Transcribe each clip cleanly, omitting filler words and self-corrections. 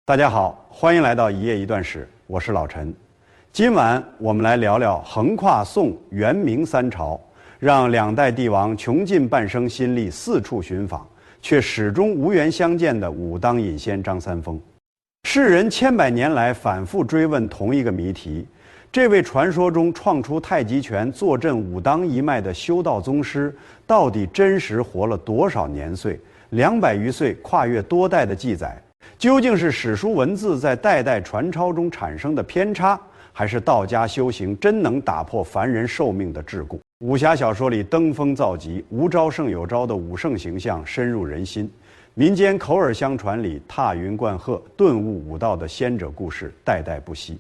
大家好，欢迎来到一夜一段史，我是老陈。今晚我们来聊聊横跨宋、元、明三朝，让两代帝王穷尽半生心力四处寻访，却始终无缘相见的武当隐仙张三丰。世人千百年来反复追问同一个谜题：这位传说中创出太极拳、坐镇武当一脉的修道宗师，到底真实活了多少年岁？200余岁，跨越多代的记载。究竟是史书文字在代代传抄中产生的偏差，还是道家修行真能打破凡人寿命的桎梏？武侠小说里登峰造极、无招胜有招的武圣形象深入人心，民间口耳相传里踏云灌鹤、顿悟武道的先者故事代代不息。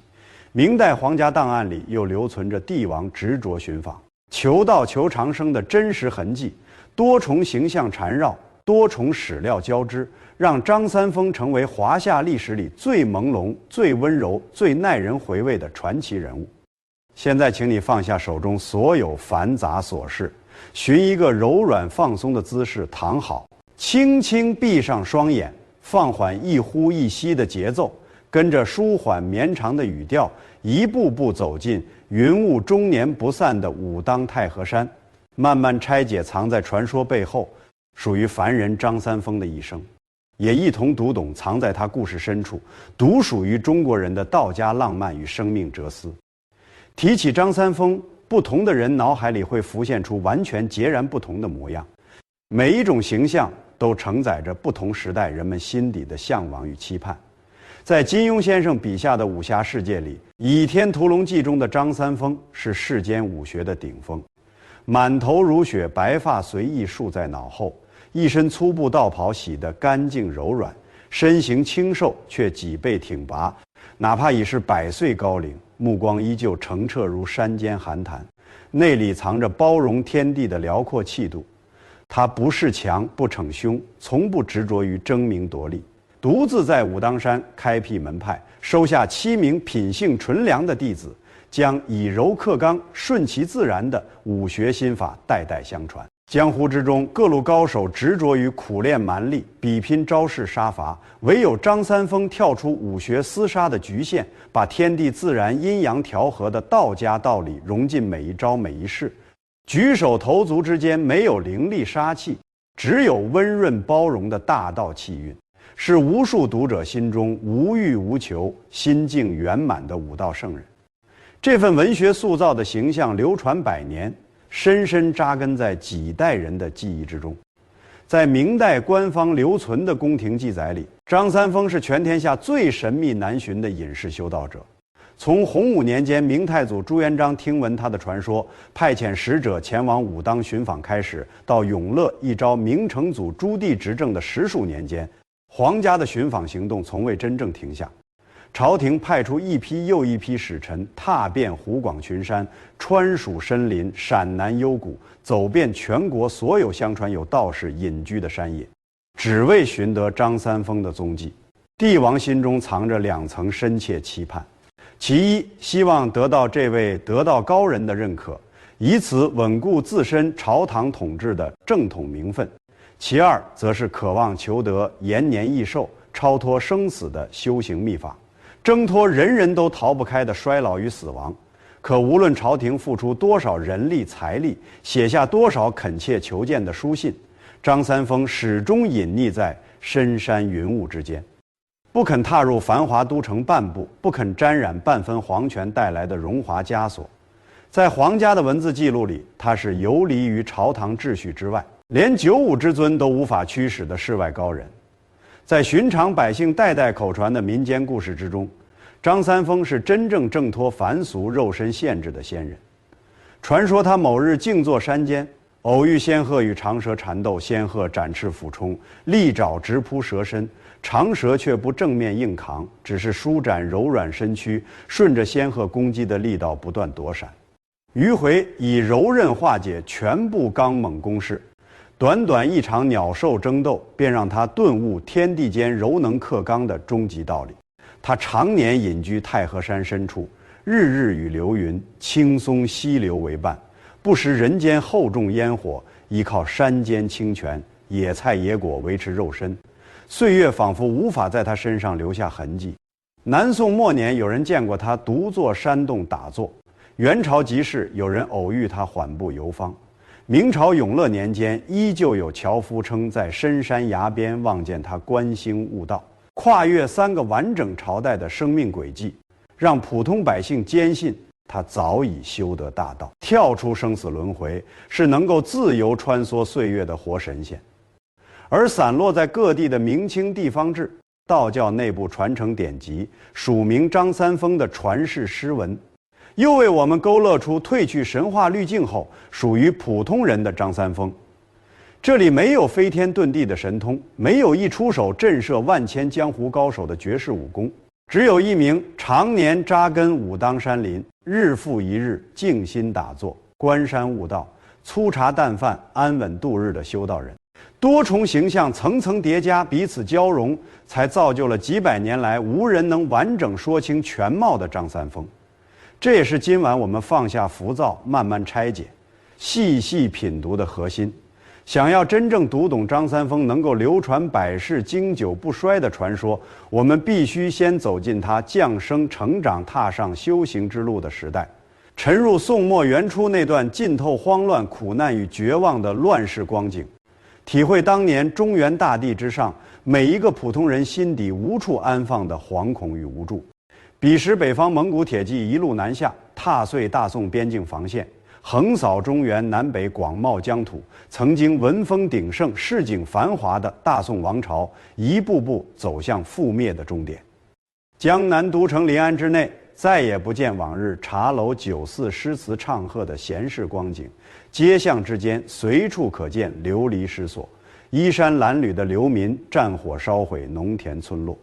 明代皇家档案里又留存着帝王执着寻访、求道求长生的真实痕迹，多重形象缠绕，多重史料交织，让张三丰成为华夏历史里最朦胧、最温柔、最耐人回味的传奇人物。现在请你放下手中所有繁杂琐事，寻一个柔软放松的姿势躺好，轻轻闭上双眼，放缓一呼一吸的节奏，跟着舒缓绵长的语调，一步步走进云雾终年不散的武当太和山，慢慢拆解藏在传说背后属于凡人张三丰的一生，也一同读懂藏在他故事深处独属于中国人的道家浪漫与生命哲思。提起张三丰，不同的人脑海里会浮现出完全截然不同的模样，每一种形象都承载着不同时代人们心底的向往与期盼。在金庸先生笔下的武侠世界里，《倚天屠龙记》中的张三丰是世间武学的顶峰，满头如雪，白发随意束在脑后，一身粗布道袍洗得干净柔软，身形清瘦却脊背挺拔，哪怕已是100岁高龄，目光依旧澄澈如山间寒潭，内里藏着包容天地的辽阔气度。他不恃强不逞凶，从不执着于争名夺利，独自在武当山开辟门派，收下7名品性纯良的弟子，将以柔克刚、顺其自然的武学心法代代相传。江湖之中，各路高手执着于苦练蛮力，比拼招式杀伐，唯有张三丰跳出武学厮杀的局限，把天地自然阴阳调和的道家道理融进每一招每一式。举手投足之间没有凌厉杀气，只有温润包容的大道气韵，是无数读者心中无欲无求、心境圆满的武道圣人。这份文学塑造的形象流传100年，深深扎根在几代人的记忆之中。在明代官方留存的宫廷记载里，张三丰是全天下最神秘难寻的隐士修道者。从洪武年间明太祖朱元璋听闻他的传说，派遣使者前往武当寻访开始，到永乐一朝明成祖朱棣执政的10数年间，皇家的寻访行动从未真正停下。朝廷派出一批又一批使臣，踏遍湖广群山，穿蜀深林，陕南幽谷，走遍全国所有相传有道士隐居的山野，只为寻得张三丰的踪迹。帝王心中藏着2层深切期盼：其一，希望得到这位得道高人的认可，以此稳固自身朝堂统治的正统名分；其二，则是渴望求得延年益寿、超脱生死的修行秘法，挣脱人人都逃不开的衰老与死亡。可无论朝廷付出多少人力财力，写下多少恳切求见的书信，张三丰始终隐匿在深山云雾之间，不肯踏入繁华都城半步，不肯沾染半分皇权带来的荣华枷锁。在皇家的文字记录里，他是游离于朝堂秩序之外，连九五之尊都无法驱使的世外高人。在寻常百姓代代口传的民间故事之中，张三丰是真正挣脱凡俗肉身限制的仙人。传说他某日静坐山间，偶遇仙鹤与长蛇缠斗，仙鹤展翅俯冲，利爪直扑蛇身，长蛇却不正面硬扛，只是舒展柔软身躯，顺着仙鹤攻击的力道不断躲闪。迂回以柔韧化解全部刚猛攻势，短短一场鸟兽争斗，便让他顿悟天地间柔能克刚的终极道理。他常年隐居太和山深处，日日与流云、青松溪流为伴，不食人间厚重烟火，依靠山间清泉、野菜野果维持肉身。岁月仿佛无法在他身上留下痕迹。南宋末年，有人见过他独坐山洞打坐；元朝即是有人偶遇他缓步游方；明朝永乐年间，依旧有樵夫称在深山崖边望见他观星悟道。跨越3个完整朝代的生命轨迹，让普通百姓坚信他早已修得大道，跳出生死轮回，是能够自由穿梭岁月的活神仙。而散落在各地的明清地方志、道教内部传承典籍、署名张三丰的传世诗文，又为我们勾勒出褪去神话滤镜后属于普通人的张三丰。这里没有飞天遁地的神通，没有一出手震慑万千江湖高手的绝世武功，只有一名常年扎根武当山林，日复一日静心打坐、观山悟道、粗茶淡饭、安稳度日的修道人。多重形象层层叠加，彼此交融，才造就了几百年来无人能完整说清全貌的张三丰。这也是今晚我们放下浮躁，慢慢拆解、细细品读的核心。想要真正读懂张三丰能够流传百世、经久不衰的传说，我们必须先走进他降生、成长、踏上修行之路的时代，沉入宋末元初那段浸透慌乱、苦难与绝望的乱世光景，体会当年中原大地之上每一个普通人心底无处安放的惶恐与无助。彼时北方蒙古铁骑一路南下，踏碎大宋边境防线，横扫中原南北广袤疆土，曾经文风鼎盛、市井繁华的大宋王朝，一步步走向覆灭的终点。江南都城临安之内，再也不见往日茶楼酒肆、诗词唱和的闲适光景，街巷之间随处可见流离失所，衣衫褴褛的流民，战火烧毁农田村落。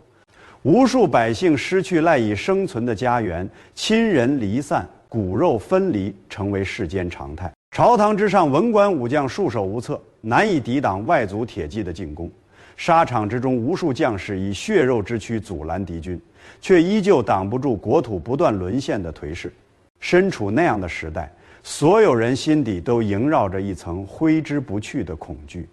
无数百姓失去赖以生存的家园，亲人离散，骨肉分离，成为世间常态。朝堂之上，文官武将束手无策，难以抵挡外族铁骑的进攻。沙场之中，无数将士以血肉之躯阻拦敌军，却依旧挡不住国土不断沦陷的颓势。身处那样的时代，所有人心底都萦绕着一层挥之不去的恐惧。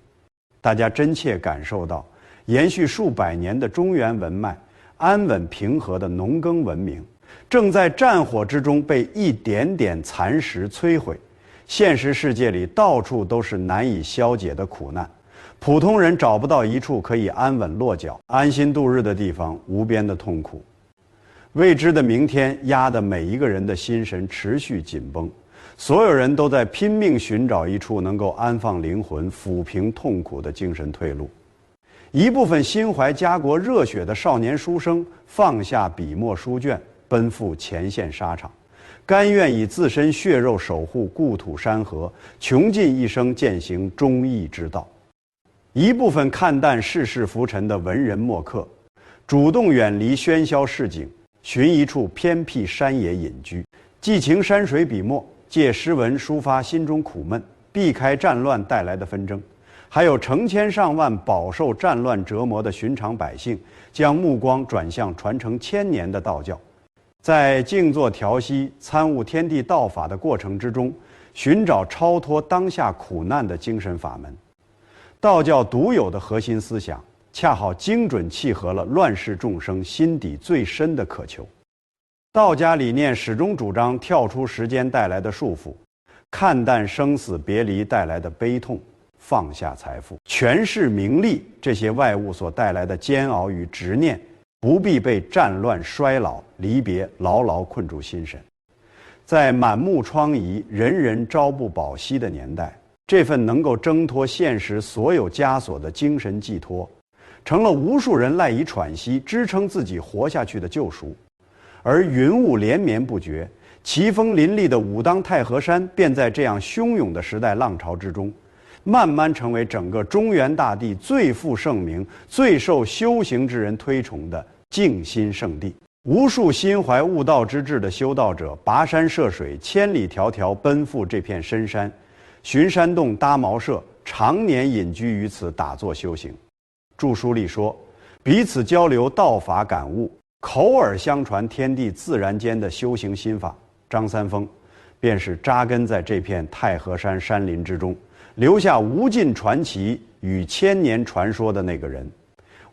大家真切感受到，延续数百年的中原文脉、安稳平和的农耕文明，正在战火之中被一点点蚕食摧毁。现实世界里到处都是难以消解的苦难，普通人找不到一处可以安稳落脚、安心度日的地方，无边的痛苦。未知的明天压得每一个人的心神持续紧绷，所有人都在拼命寻找一处能够安放灵魂、抚平痛苦的精神退路。一部分心怀家国热血的少年书生放下笔墨书卷，奔赴前线沙场，甘愿以自身血肉守护故土山河，穷尽一生践行忠义之道。一部分看淡世事浮沉的文人墨客，主动远离喧嚣市井，寻一处偏僻山野隐居，寄情山水笔墨，借诗文抒发心中苦闷，避开战乱带来的纷争。还有成千上万饱受战乱折磨的寻常百姓，将目光转向传承千年的道教，在静坐调息、参悟天地道法的过程之中，寻找超脱当下苦难的精神法门。道教独有的核心思想，恰好精准契合了乱世众生心底最深的渴求。道家理念始终主张跳出时间带来的束缚，看淡生死别离带来的悲痛，放下财富、权势、名利这些外物所带来的煎熬与执念，不必被战乱、衰老、离别牢牢困住心神。在满目疮痍、人人朝不保夕的年代，这份能够挣脱现实所有枷锁的精神寄托，成了无数人赖以喘息、支撑自己活下去的救赎。而云雾连绵不绝、奇峰林立的武当太和山，便在这样汹涌的时代浪潮之中，慢慢成为整个中原大地最负盛名、最受修行之人推崇的静心圣地。无数心怀悟道之志的修道者跋山涉水，千里迢迢奔赴这片深山，寻山洞搭茅舍，常年隐居于此打坐修行。著书里说，彼此交流道法感悟，口耳相传天地自然间的修行心法。张三丰便是扎根在这片太和山山林之中，留下无尽传奇与千年传说的那个人。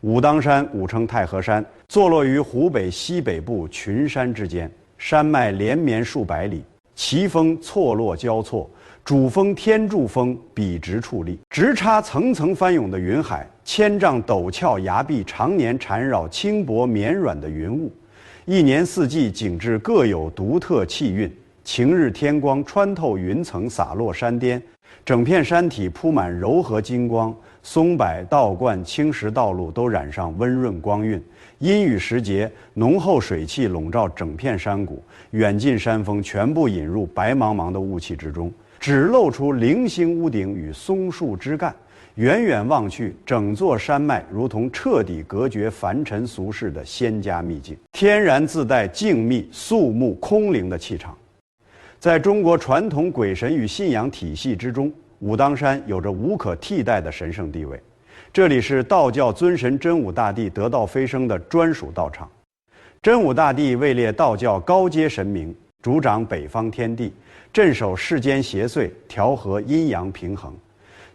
武当山古称太和山，坐落于湖北西北部群山之间，山脉连绵数百里，奇峰错落交错，主峰天柱峰笔直矗立，直插层层翻涌的云海，千丈陡峭崖壁常年缠绕轻薄绵软的云雾，一年四季景致各有独特气韵。晴日天光穿透云层洒落山巅，整片山体铺满柔和金光，松柏道观青石道路都染上温润光晕。阴雨时节，浓厚水汽笼罩整片山谷，远近山峰全部引入白茫茫的雾气之中，只露出零星屋顶与松树枝干。远远望去，整座山脉如同彻底隔绝凡尘俗世的仙家秘境，天然自带静谧、肃穆、空灵的气场。在中国传统鬼神与信仰体系之中，武当山有着无可替代的神圣地位。这里是道教尊神真武大帝得道飞升的专属道场。真武大帝位列道教高阶神明，主掌北方天地，镇守世间邪祟，调和阴阳平衡。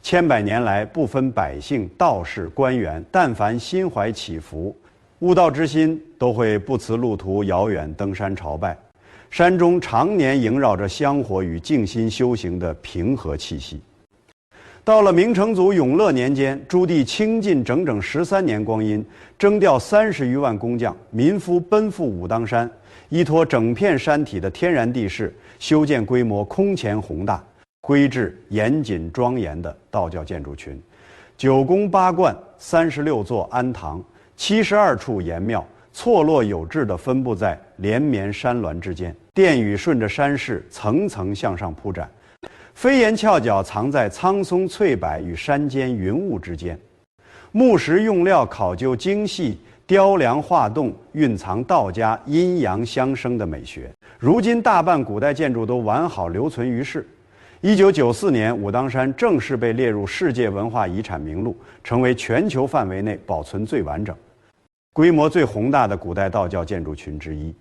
千百年来，不分百姓、道士、官员，但凡心怀祈福、悟道之心，都会不辞路途遥远登山朝拜。山中常年萦绕着香火与静心修行的平和气息。到了明成祖永乐年间，朱棣倾尽整整13年光阴，征调30余万工匠、民夫奔赴武当山，依托整片山体的天然地势，修建规模空前宏大、规制严谨庄严的道教建筑群，9宫8观、36座庵堂、72处岩庙，错落有致地分布在连绵山峦之间，殿宇顺着山势层层向上铺展，飞檐翘角藏在苍松翠柏与山间云雾之间，木石用料考究精细，雕梁画栋，蕴藏道家阴阳相生的美学。如今大半古代建筑都完好留存于世。1994年，武当山正式被列入世界文化遗产名录，成为全球范围内保存最完整、规模最宏大的古代道教建筑群之一。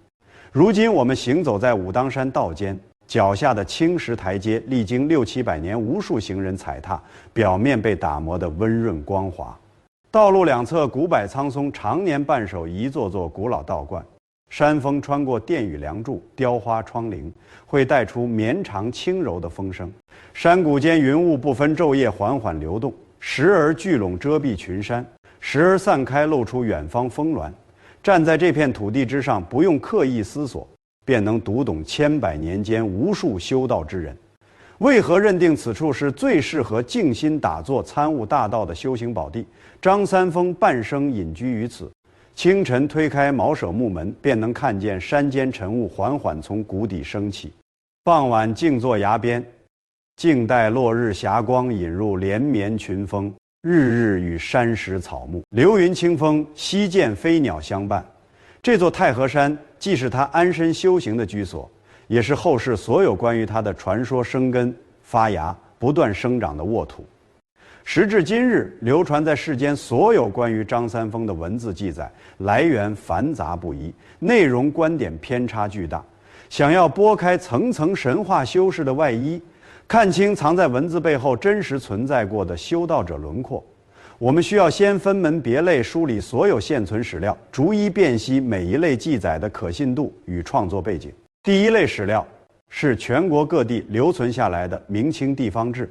如今我们行走在武当山道间，脚下的青石台阶历经600-700年无数行人踩踏，表面被打磨得温润光滑。道路两侧古柏苍松，常年伴守一座座古老道观。山峰穿过殿宇梁柱、雕花窗棂，会带出绵长轻柔的风声。山谷间云雾不分昼夜缓缓流动，时而聚拢遮蔽群山，时而散开露出远方峰峦。站在这片土地之上，不用刻意思索，便能读懂千百年间无数修道之人为何认定此处是最适合静心打坐、参悟大道的修行宝地。张三丰半生隐居于此，清晨推开茅舍木门，便能看见山间晨雾缓缓从谷底升起。傍晚静坐崖边，静待落日霞光引入连绵群峰，日日与山石草木、流云清风、溪涧飞鸟相伴。这座太和山既是他安身修行的居所，也是后世所有关于他的传说生根发芽、不断生长的沃土。时至今日，流传在世间所有关于张三丰的文字记载，来源繁杂不一，内容观点偏差巨大。想要拨开层层神话修饰的外衣，看清藏在文字背后真实存在过的修道者轮廓，我们需要先分门别类梳理所有现存史料，逐一辨析每一类记载的可信度与创作背景。第一类史料是全国各地留存下来的明清地方志，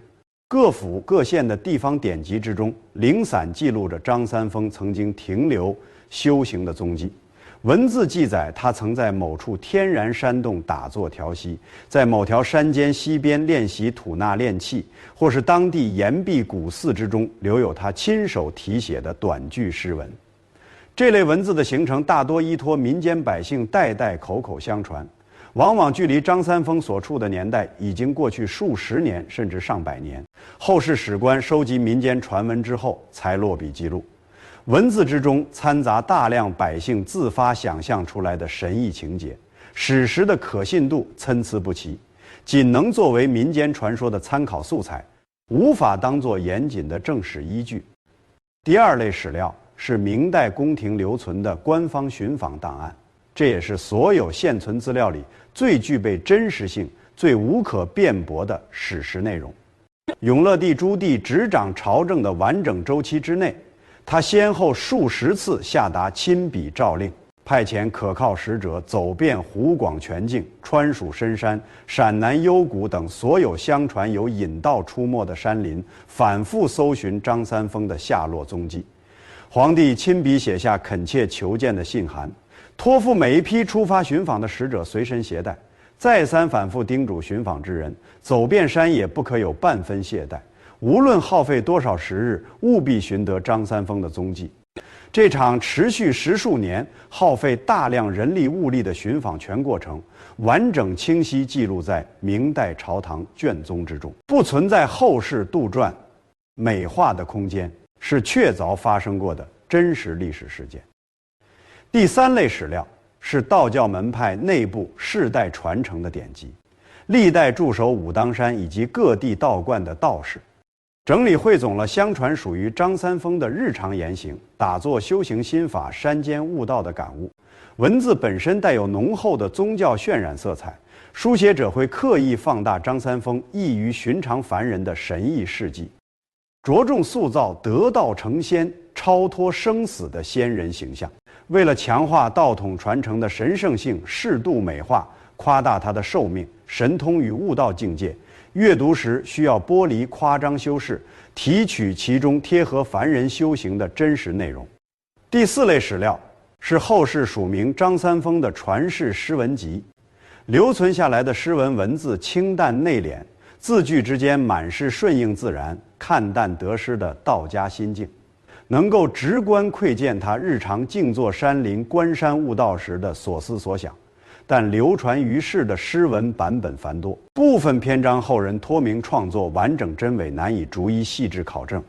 各府各县的地方典籍之中，零散记录着张三丰曾经停留修行的踪迹。文字记载他曾在某处天然山洞打坐调息，在某条山间溪边练习吐纳练气，或是当地岩壁古寺之中留有他亲手题写的短句诗文。这类文字的形成大多依托民间百姓代代口口相传，往往距离张三丰所处的年代已经过去数十年甚至上百年，后世史官收集民间传闻之后才落笔记录。文字之中掺杂大量百姓自发想象出来的神异情节，史实的可信度参差不齐，仅能作为民间传说的参考素材，无法当作严谨的正史依据。第二类史料是明代宫廷留存的官方寻访档案，这也是所有现存资料里最具备真实性、最无可辩驳的史实内容。永乐帝朱棣执掌朝政的完整周期之内，他先后数十次下达亲笔诏令，派遣可靠使者走遍湖广全境、川蜀深山、陕南幽谷等所有相传有隐道出没的山林，反复搜寻张三丰的下落踪迹。皇帝亲笔写下恳切求见的信函，托付每一批出发寻访的使者随身携带，再三反复叮嘱寻访之人，走遍山野不可有半分懈怠，无论耗费多少时日，务必寻得张三丰的踪迹。这场持续10数年、耗费大量人力物力的寻访全过程，完整清晰记录在明代朝堂卷宗之中，不存在后世杜撰、美化的空间，是确凿发生过的真实历史事件。第3类史料是道教门派内部世代传承的典籍，历代驻守武当山以及各地道观的道士，整理汇总了相传属于张三丰的日常言行，打作修行心法、山间悟道的感悟。文字本身带有浓厚的宗教渲染色彩，书写者会刻意放大张三丰异于寻常凡人的神异事迹，着重塑造得道成仙、超脱生死的仙人形象。为了强化道统传承的神圣性，适度美化、夸大它的寿命、神通与悟道境界，阅读时需要剥离夸张修饰，提取其中贴合凡人修行的真实内容。第4类史料是后世署名张三丰的传世诗文集，留存下来的诗文文字清淡内敛，字句之间满是顺应自然、看淡得失的道家心境，能够直观窥见他日常静坐山林、观山悟道时的所思所想。但流传于世的诗文版本繁多，部分篇章后人托名创作，完整真伪难以逐一细致考证。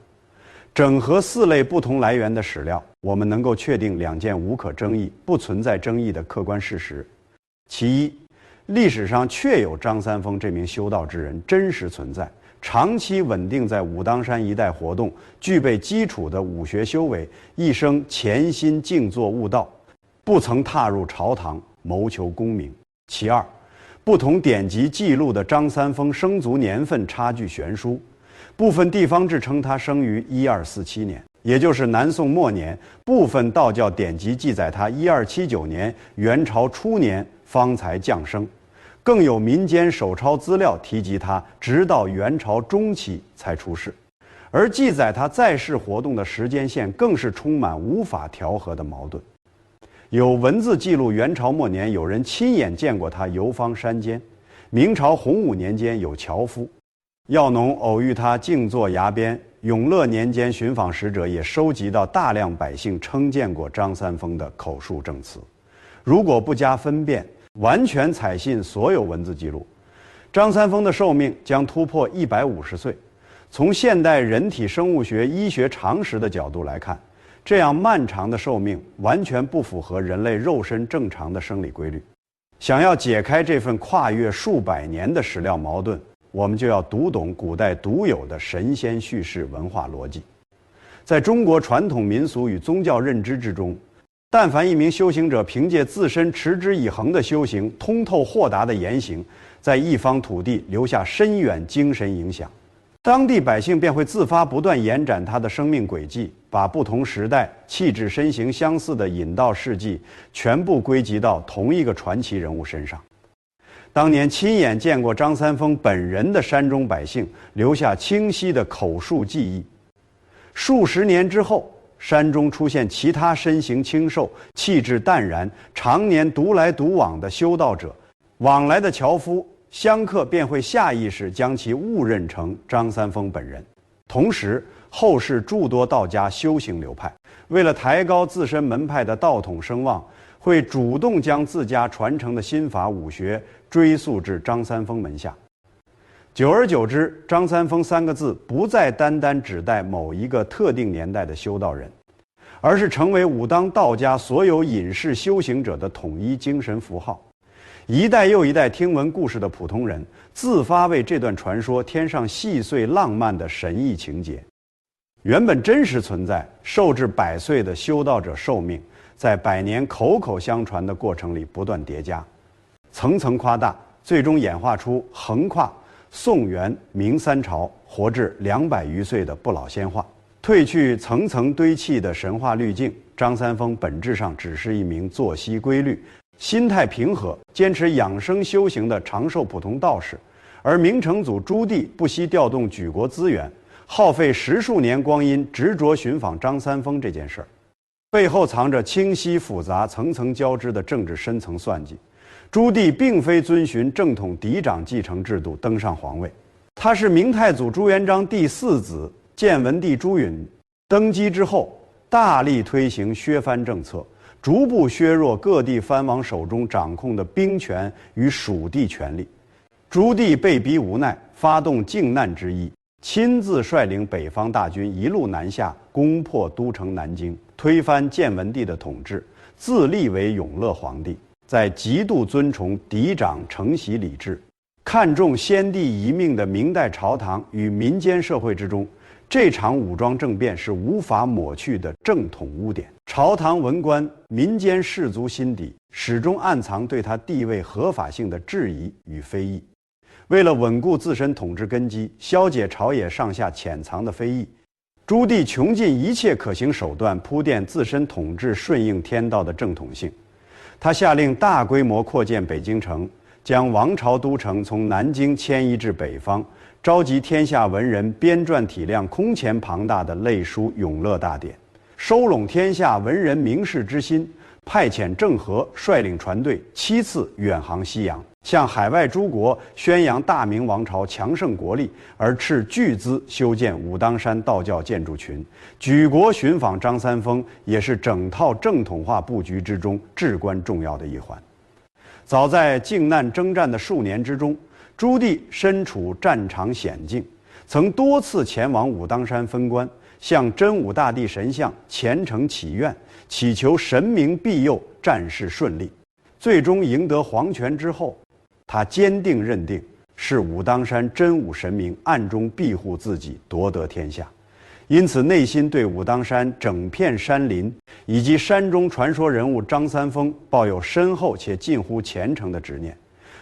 整合4类不同来源的史料，我们能够确定2件无可争议、不存在争议的客观事实。其一，历史上确有张三丰这名修道之人真实存在，长期稳定在武当山一带活动，具备基础的武学修为，一生潜心静坐悟道，不曾踏入朝堂谋求功名。其二，不同典籍记录的张三丰生卒年份差距悬殊，部分地方志称他生于1247年，也就是南宋末年；部分道教典籍记载他1279年，元朝初年方才降生。更有民间手抄资料提及他直到元朝中期才出世，而记载他在世活动的时间线更是充满无法调和的矛盾。有文字记录元朝末年有人亲眼见过他游方山间，明朝洪武年间有樵夫、药农偶遇他静坐崖边，永乐年间寻访使者也收集到大量百姓称见过张三丰的口述证词。如果不加分辨，完全采信所有文字记录，张三丰的寿命将突破150岁。从现代人体生物学医学常识的角度来看，这样漫长的寿命完全不符合人类肉身正常的生理规律。想要解开这份跨越数百年的史料矛盾，我们就要读懂古代独有的神仙叙事文化逻辑。在中国传统民俗与宗教认知之中，但凡一名修行者凭借自身持之以恒的修行、通透豁达的言行，在一方土地留下深远精神影响，当地百姓便会自发不断延展他的生命轨迹，把不同时代气质身形相似的隐道事迹全部归集到同一个传奇人物身上。当年亲眼见过张三丰本人的山中百姓留下清晰的口述记忆。数十年之后，山中出现其他身形清瘦、气质淡然、常年独来独往的修道者，往来的樵夫、香客便会下意识将其误认成张三丰本人。同时，后世诸多道家修行流派为了抬高自身门派的道统声望，会主动将自家传承的心法武学追溯至张三丰门下。久而久之，张三丰3个字不再单单指代某一个特定年代的修道人，而是成为武当道家所有隐士修行者的统一精神符号。一代又一代听闻故事的普通人自发为这段传说添上细碎浪漫的神异情节。原本真实存在、寿至100岁的修道者寿命，在100年口口相传的过程里不断叠加，层层夸大，最终演化出横跨宋元明3朝活至200余岁的不老仙话。褪去层层堆砌的神话滤镜，张三丰本质上只是一名作息规律、心态平和、坚持养生修行的长寿普通道士。而明成祖朱棣不惜调动举国资源，耗费10数年光阴，执着寻访张三丰这件事儿，背后藏着清晰复杂、层层交织的政治深层算计。朱棣并非遵循正统嫡长继承制度登上皇位，他是明太祖朱元璋第4子建文帝朱允登基之后，大力推行削藩政策，逐步削弱各地藩王手中掌控的兵权与属地权力。朱棣被逼无奈，发动靖难之役，亲自率领北方大军一路南下，攻破都城南京，推翻建文帝的统治，自立为永乐皇帝。在极度尊崇嫡长承袭礼制、看重先帝遗命的明代朝堂与民间社会之中，这场武装政变是无法抹去的正统污点。朝堂文官、民间士族心底始终暗藏对他地位合法性的质疑与非议。为了稳固自身统治根基，消解朝野上下潜藏的非议，朱棣穷尽一切可行手段，铺垫自身统治顺应天道的正统性。他下令大规模扩建北京城，将王朝都城从南京迁移至北方，召集天下文人编撰体量空前庞大的类书《永乐大典》，收拢天下文人名士之心，派遣郑和率领船队7次远航西洋，向海外诸国宣扬大明王朝强盛国力，而斥巨资修建武当山道教建筑群。举国寻访张三丰也是整套正统化布局之中至关重要的一环。早在靖难征战的数年之中，朱棣身处战场险境，曾多次前往武当山封关，向真武大帝神像虔诚祈愿，祈求神明庇佑，战事顺利。最终赢得皇权之后，他坚定认定是武当山真武神明暗中庇护自己，夺得天下。因此内心对武当山整片山林以及山中传说人物张三丰抱有深厚且近乎虔诚的执念。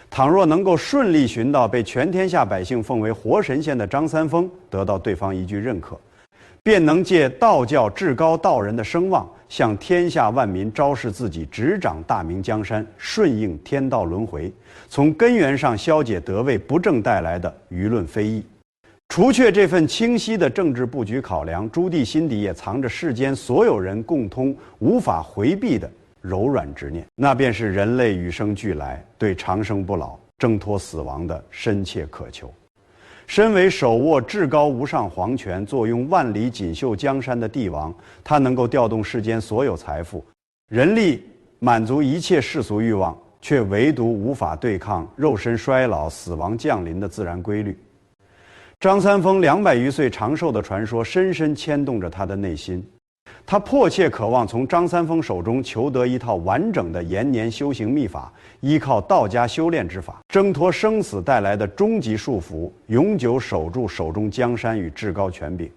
倘若能够顺利寻到被全天下百姓奉为活神仙的张三丰，得到对方一句认可，便能借道教至高道人的声望，向天下万民昭示自己执掌大明江山，顺应天道轮回，从根源上消解得位不正带来的舆论非议。除却这份清晰的政治布局考量，朱棣心底也藏着世间所有人共通无法回避的柔软执念，那便是人类与生俱来对长生不老、挣脱死亡的深切渴求。身为手握至高无上皇权、坐拥万里锦绣江山的帝王，他能够调动世间所有财富、人力，满足一切世俗欲望，却唯独无法对抗肉身衰老、死亡降临的自然规律。张三丰200余岁长寿的传说深深牵动着他的内心，他迫切渴望从张三丰手中求得一套完整的延年修行秘法，依靠道家修炼之法，挣脱生死带来的终极束缚，永久守住手中江山与至高权柄。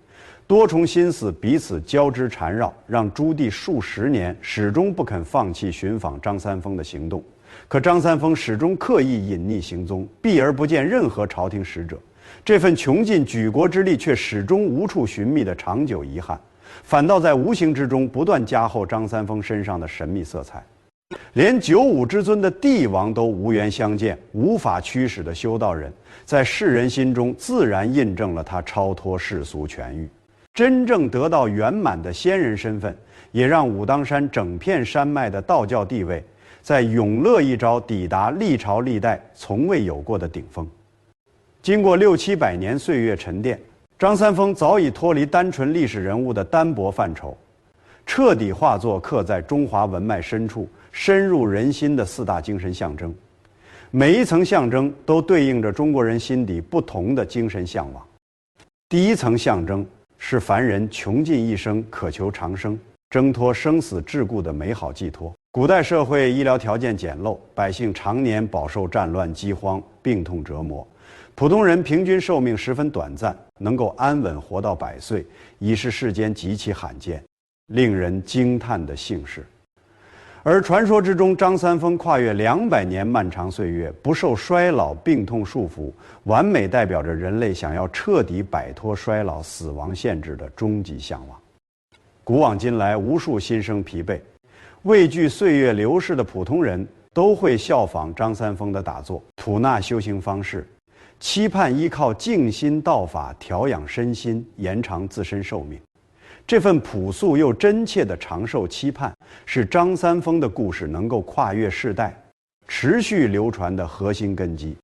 多重心思彼此交织缠绕，让朱棣数十年始终不肯放弃寻访张三丰的行动。可张三丰始终刻意隐匿行踪，避而不见任何朝廷使者。这份穷尽举国之力却始终无处寻觅的长久遗憾，反倒在无形之中不断加厚张三丰身上的神秘色彩。连九五之尊的帝王都无缘相见、无法驱使的修道人，在世人心中自然印证了他超脱世俗权欲，真正得到圆满的仙人身份，也让武当山整片山脉的道教地位在永乐一朝抵达历朝历代从未有过的顶峰。经过6、700年岁月沉淀，张三丰早已脱离单纯历史人物的单薄范畴，彻底化作刻在中华文脉深处、深入人心的4大精神象征。每一层象征都对应着中国人心底不同的精神向往。第一层象征是凡人穷尽一生渴求长生、挣脱生死桎梏的美好寄托。古代社会医疗条件简陋，百姓常年饱受战乱、饥荒、病痛折磨。普通人平均寿命十分短暂，能够安稳活到100岁，已是世间极其罕见、令人惊叹的幸事。而传说之中，张三丰跨越200年漫长岁月，不受衰老、病痛束缚，完美代表着人类想要彻底摆脱衰老、死亡限制的终极向往。古往今来，无数心生疲惫、畏惧岁月流逝的普通人，都会效仿张三丰的打坐、吐纳修行方式，期盼依靠静心道法调养身心，延长自身寿命。这份朴素又真切的长寿期盼，是张三丰的故事能够跨越世代、持续流传的核心根基。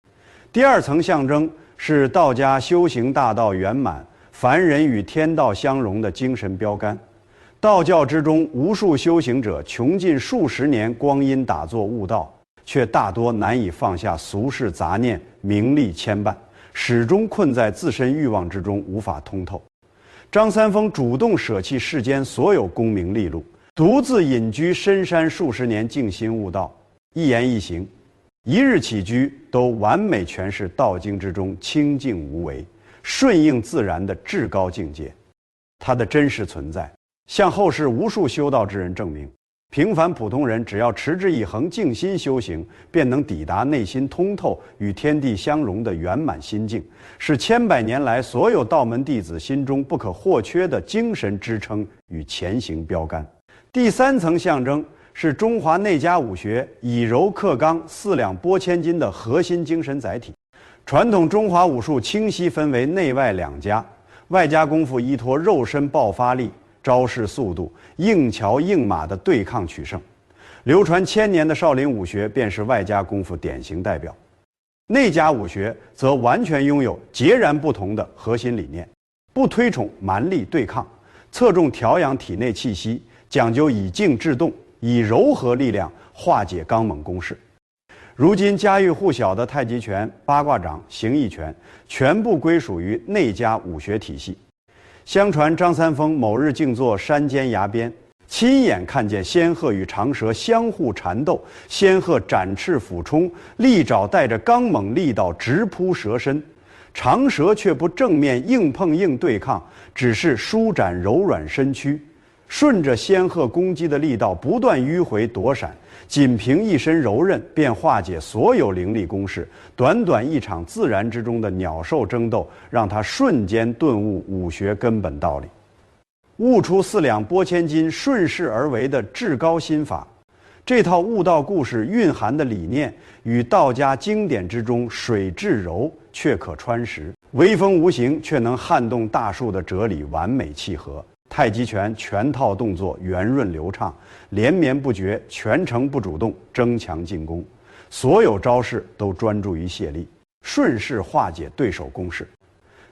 第二层象征是道家修行大道圆满、凡人与天道相融的精神标杆。道教之中，无数修行者穷尽数十年光阴打坐悟道，却大多难以放下俗世杂念、名利牵绊，始终困在自身欲望之中，无法通透。张三丰主动舍弃世间所有功名利禄，独自隐居深山数十年，静心悟道，一言一行、一日起居都完美诠释道经之中清净无为、顺应自然的至高境界。它的真实存在，向后世无数修道之人证明，平凡普通人只要持之以恒静心修行，便能抵达内心通透与天地相融的圆满心境，是千百年来所有道门弟子心中不可或缺的精神支撑与前行标杆。第三层象征是中华内家武学以柔克刚、4两拨千斤的核心精神载体。传统中华武术清晰分为内外两家，外家功夫依托肉身爆发力、招式速度、硬桥硬马的对抗取胜，流传1000年的少林武学便是外家功夫典型代表。内家武学则完全拥有截然不同的核心理念，不推崇蛮力对抗，侧重调养体内气息，讲究以静制动，以柔和力量化解刚猛攻势。如今家喻户晓的太极拳、八卦掌、形意拳，全部归属于内家武学体系。相传张三丰某日静坐山间崖边，亲眼看见仙鹤与长蛇相互缠斗，仙鹤展翅俯冲，利爪带着刚猛力道直扑蛇身，长蛇却不正面硬碰硬对抗，只是舒展柔软身躯，顺着仙鹤攻击的力道不断迂回躲闪，仅凭一身柔韧便化解所有凌厉攻势。短短一场自然之中的鸟兽争斗，让他瞬间顿悟武学根本道理，悟出4两拨千斤、顺势而为的至高心法。这套悟道故事蕴含的理念与道家经典之中水至柔却可穿石、微风无形却能撼动大树的哲理完美契合。太极拳全套动作圆润流畅，连绵不绝，全程不主动，争强进攻，所有招式都专注于卸力，顺势化解对手攻势。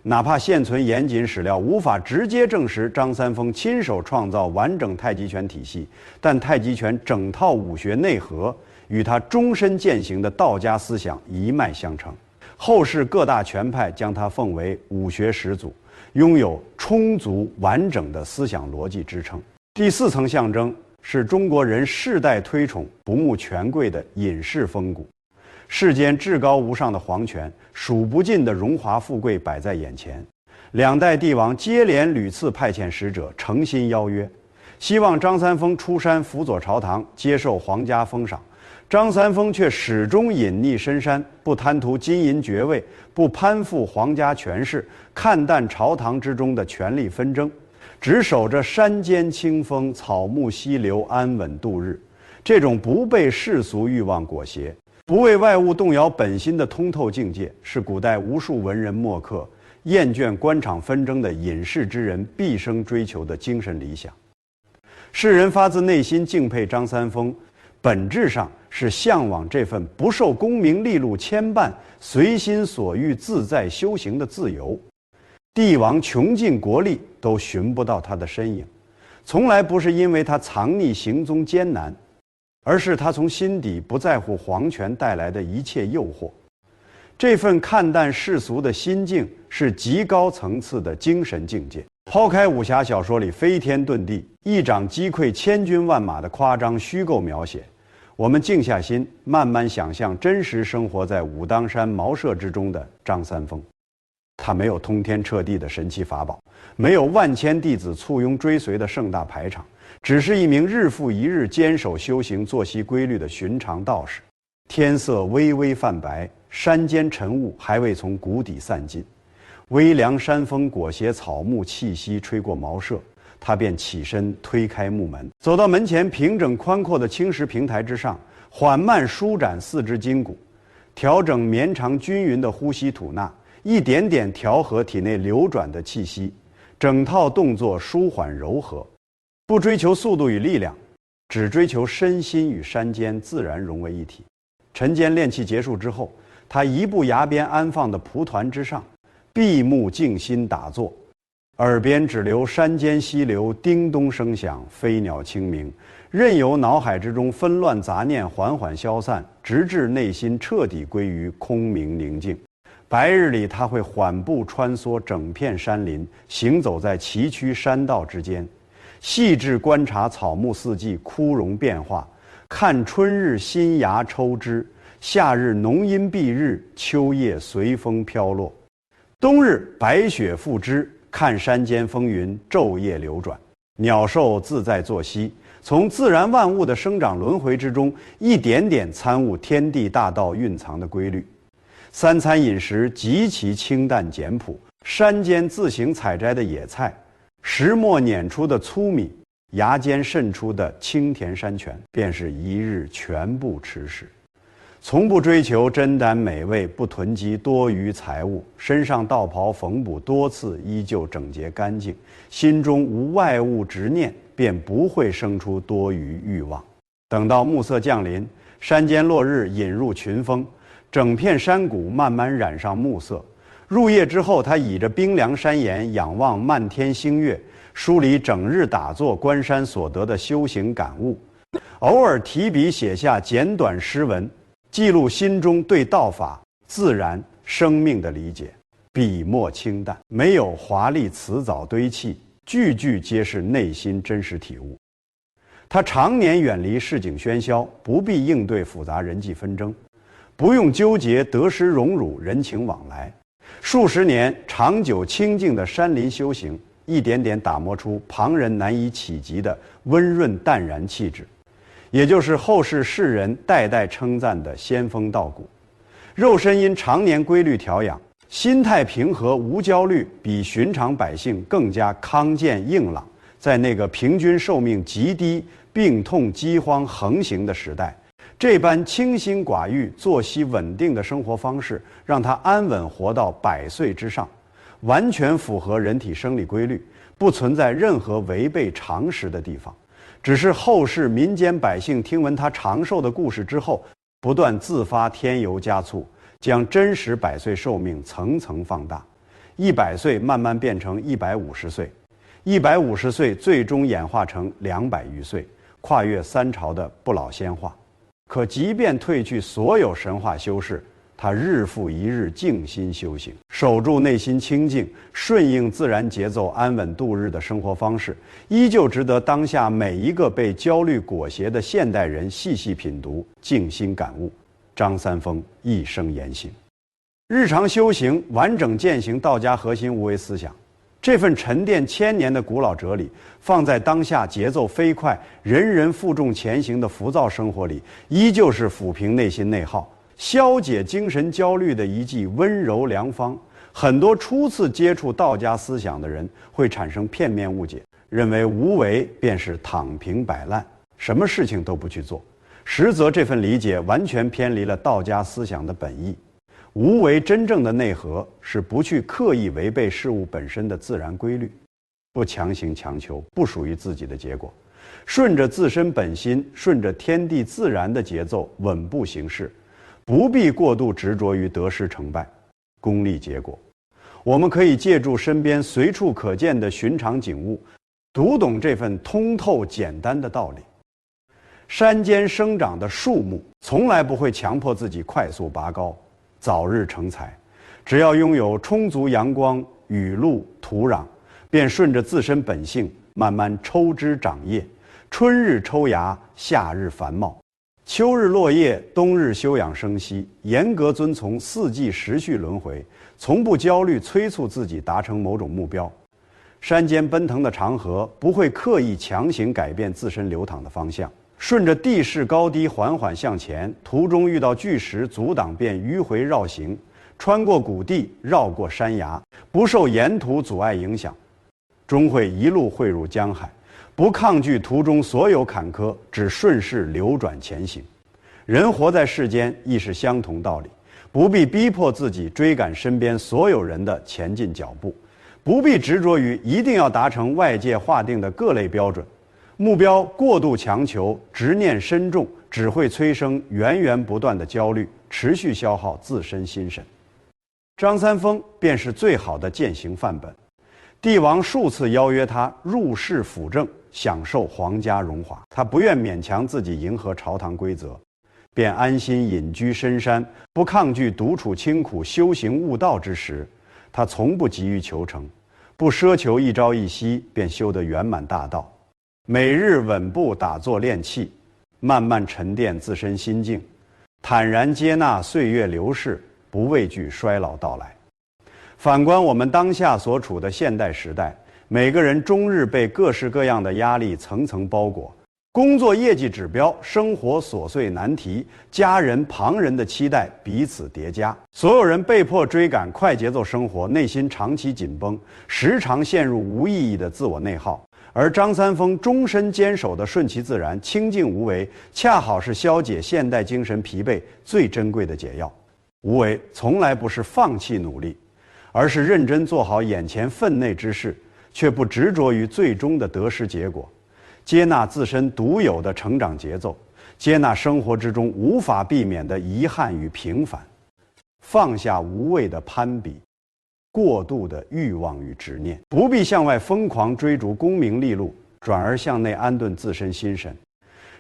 哪怕现存严谨史料无法直接证实张三丰亲手创造完整太极拳体系，但太极拳整套武学内核与他终身践行的道家思想一脉相承。后世各大拳派将他奉为武学始祖，拥有充足完整的思想逻辑支撑。第4层象征是中国人世代推崇、不慕权贵的隐士风骨。世间至高无上的皇权，数不尽的荣华富贵摆在眼前，两代帝王接连屡次派遣使者，诚心邀约，希望张三丰出山辅佐朝堂，接受皇家封赏。张三丰却始终隐匿深山，不贪图金银爵位，不攀附皇家权势，看淡朝堂之中的权力纷争，只守着山间清风、草木溪流，安稳度日。这种不被世俗欲望裹挟，不为外物动摇本心的通透境界，是古代无数文人墨客厌倦官场纷争的隐士之人毕生追求的精神理想。世人发自内心敬佩张三丰，本质上是向往这份不受功名利禄牵绊、随心所欲自在修行的自由。帝王穷尽国力都寻不到他的身影，从来不是因为他藏匿行踪艰难，而是他从心底不在乎皇权带来的一切诱惑。这份看淡世俗的心境是极高层次的精神境界。抛开武侠小说里飞天遁地、一掌击溃千军万马的夸张虚构描写，我们静下心，慢慢想象真实生活在武当山茅舍之中的张三丰。他没有通天彻地的神奇法宝，没有万千弟子簇拥追随的盛大排场，只是一名日复一日坚守修行作息规律的寻常道士。天色微微泛白，山间晨雾还未从谷底散尽，微凉山风裹挟草木气息吹过茅舍，他便起身推开木门，走到门前平整宽阔的青石平台之上，缓慢舒展四肢筋骨，调整绵长均匀的呼吸吐纳，一点点调和体内流转的气息，整套动作舒缓柔和，不追求速度与力量，只追求身心与山间自然融为一体。晨间练气结束之后，他移步崖边安放的蒲团之上，闭目静心打坐，耳边只留山间溪流叮咚声响，飞鸟清鸣，任由脑海之中纷乱杂念缓缓消散，直至内心彻底归于空明宁静。白日里，他会缓步穿梭整片山林，行走在崎岖山道之间，细致观察草木四季枯荣变化，看春日新芽抽枝，夏日浓荫蔽日，秋叶随风飘落，冬日白雪覆枝，看山间风云昼夜流转，鸟兽自在作息，从自然万物的生长轮回之中，一点点参悟天地大道蕴藏的规律。三餐饮食极其清淡简朴，山间自行采摘的野菜，石磨碾出的粗米，崖间渗出的清甜山泉，便是一日全部吃食。从不追求珍丹美味，不囤积多余财物，身上道袍缝补多次依旧整洁干净，心中无外物执念，便不会生出多余欲望。等到暮色降临，山间落日引入群峰，整片山谷慢慢染上暮色。入夜之后，他倚着冰凉山岩，仰望漫天星月，梳理整日打坐观山所得的修行感悟，偶尔提笔写下简短诗文，记录心中对道法、自然、生命的理解。笔墨清淡，没有华丽辞藻堆砌，句句皆是内心真实体悟。他常年远离市井喧嚣，不必应对复杂人际纷争，不用纠结得失荣辱、人情往来。数十年长久清静的山林修行，一点点打磨出旁人难以企及的温润淡然气质，也就是后世世人代代称赞的仙风道骨。肉身因常年规律调养，心态平和无焦虑，比寻常百姓更加康健硬朗。在那个平均寿命极低、病痛饥荒横行的时代，这般清心寡欲、作息稳定的生活方式，让他安稳活到100岁之上，完全符合人体生理规律，不存在任何违背常识的地方。只是后世民间百姓听闻他长寿的故事之后，不断自发添油加醋，将真实100岁寿命层层放大，100岁慢慢变成150岁，150岁最终演化成200余岁，跨越3朝的不老仙话。可即便褪去所有神话修饰，他日复一日静心修行，守住内心清净，顺应自然节奏，安稳度日的生活方式，依旧值得当下每一个被焦虑裹挟的现代人细细品读，静心感悟。张三丰一生言行，日常修行完整践行道家核心无为思想。这份沉淀千年的古老哲理，放在当下节奏飞快、人人负重前行的浮躁生活里，依旧是抚平内心内耗、消解精神焦虑的一剂温柔良方。很多初次接触道家思想的人会产生片面误解，认为无为便是躺平摆烂，什么事情都不去做。实则这份理解完全偏离了道家思想的本意。无为真正的内核是不去刻意违背事物本身的自然规律，不强行强求不属于自己的结果，顺着自身本心，顺着天地自然的节奏稳步行事，不必过度执着于得失成败、功利结果。我们可以借助身边随处可见的寻常景物，读懂这份通透简单的道理。山间生长的树木从来不会强迫自己快速拔高、早日成才，只要拥有充足阳光、雨露、土壤，便顺着自身本性慢慢抽枝长叶，春日抽芽，夏日繁茂。秋日落叶，冬日休养生息，严格遵从四季时序轮回，从不焦虑催促自己达成某种目标。山间奔腾的长河不会刻意强行改变自身流淌的方向，顺着地势高低缓缓向前，途中遇到巨石阻挡便迂回绕行，穿过谷地，绕过山崖，不受沿途阻碍影响，终会一路汇入江海。不抗拒途中所有坎坷，只顺势流转前行。人活在世间亦是相同道理，不必逼迫自己追赶身边所有人的前进脚步，不必执着于一定要达成外界划定的各类标准。目标过度强求，执念深重，只会催生源源不断的焦虑，持续消耗自身心神。张三丰便是最好的践行范本。帝王数次邀约他入仕辅政，享受皇家荣华，他不愿勉强自己迎合朝堂规则，便安心隐居深山，不抗拒独处清苦修行悟道之时。他从不急于求成，不奢求一朝一夕便修得圆满大道，每日稳步打坐练气，慢慢沉淀自身心境，坦然接纳岁月流逝，不畏惧衰老到来。反观我们当下所处的现代时代，每个人终日被各式各样的压力层层包裹，工作业绩指标、生活琐碎难题、家人旁人的期待彼此叠加，所有人被迫追赶快节奏生活，内心长期紧绷，时常陷入无意义的自我内耗。而张三丰终身坚守的顺其自然、清静无为，恰好是消解现代精神疲惫最珍贵的解药。无为从来不是放弃努力，而是认真做好眼前分内之事，却不执着于最终的得失结果，接纳自身独有的成长节奏，接纳生活之中无法避免的遗憾与平凡，放下无谓的攀比，过度的欲望与执念，不必向外疯狂追逐功名利禄，转而向内安顿自身心神。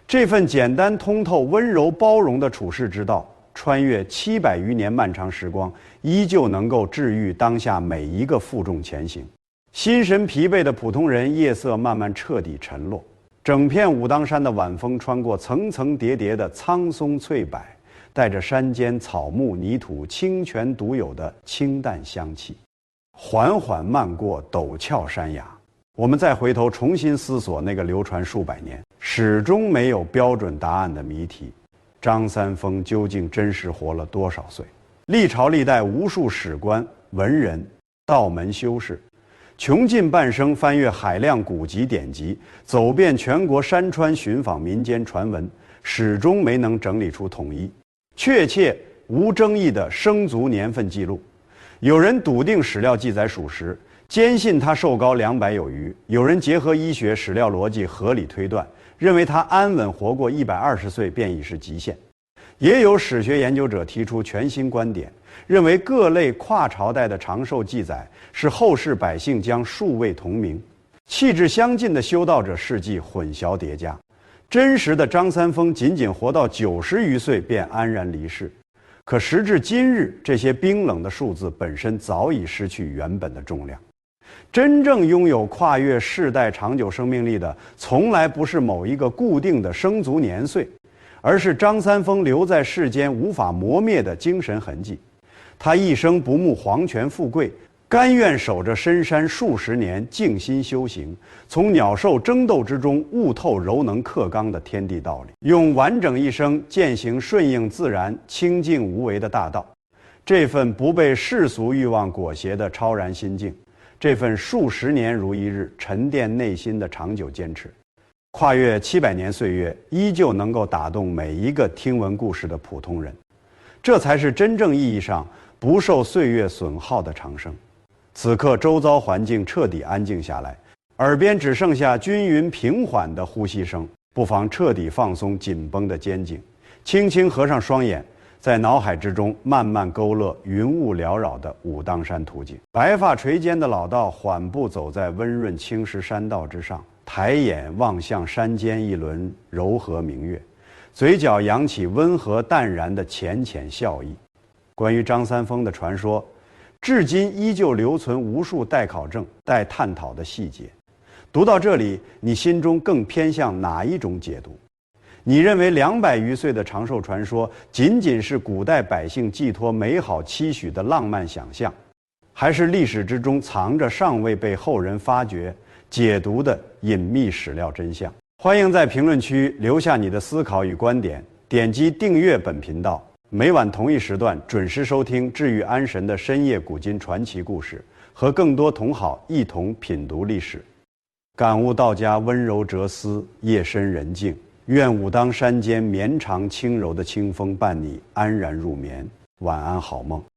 这份简单通透、温柔包容的处世之道，穿越700余年漫长时光，依旧能够治愈当下每一个负重前行。心神疲惫的普通人，夜色慢慢彻底沉落，整片武当山的晚风穿过层层叠叠的苍松翠柏，带着山间草木泥土清泉独有的清淡香气，缓缓漫过陡峭山崖。我们再回头重新思索那个流传数百年、始终没有标准答案的谜题：张三丰究竟真实活了多少岁？历朝历代无数史官、文人、道门修士，穷尽半生翻阅海量古籍典籍，走遍全国山川，寻访民间传闻，始终没能整理出统一、确切、无争议的生卒年份记录。有人笃定史料记载属实，坚信他寿高200有余；有人结合医学史料逻辑合理推断，认为他安稳活过120岁便已是极限。也有史学研究者提出全新观点，认为各类跨朝代的长寿记载是后世百姓将数位同名、气质相近的修道者事迹混淆叠加，真实的张三丰仅仅活到90余岁便安然离世。可时至今日，这些冰冷的数字本身早已失去原本的重量。真正拥有跨越世代长久生命力的，从来不是某一个固定的生卒年岁，而是张三丰留在世间无法磨灭的精神痕迹。他一生不慕皇权富贵，甘愿守着深山数十年，静心修行，从鸟兽争斗之中悟透柔能克刚的天地道理，用完整一生践行顺应自然、清净无为的大道。这份不被世俗欲望裹挟的超然心境，这份数十年如一日沉淀内心的长久坚持，跨越700年岁月，依旧能够打动每一个听闻故事的普通人。这才是真正意义上不受岁月损耗的长生。此刻周遭环境彻底安静下来，耳边只剩下均匀平缓的呼吸声，不妨彻底放松紧绷的肩颈，轻轻合上双眼，在脑海之中慢慢勾勒云雾缭绕的武当山图景。白发垂肩的老道缓步走在温润青石山道之上，抬眼望向山间一轮柔和明月，嘴角扬起温和淡然的浅浅笑意。关于张三丰的传说，至今依旧留存无数待考证、待探讨的细节。读到这里，你心中更偏向哪一种解读？你认为200余岁的长寿传说仅仅是古代百姓寄托美好期许的浪漫想象，还是历史之中藏着尚未被后人发掘、解读的隐秘史料真相？欢迎在评论区留下你的思考与观点，点击订阅本频道，每晚同一时段准时收听治愈安神的深夜古今传奇故事，和更多同好一同品读历史，感悟道家温柔哲思，夜深人静。愿武当山间绵长轻柔的清风伴你安然入眠，晚安好梦。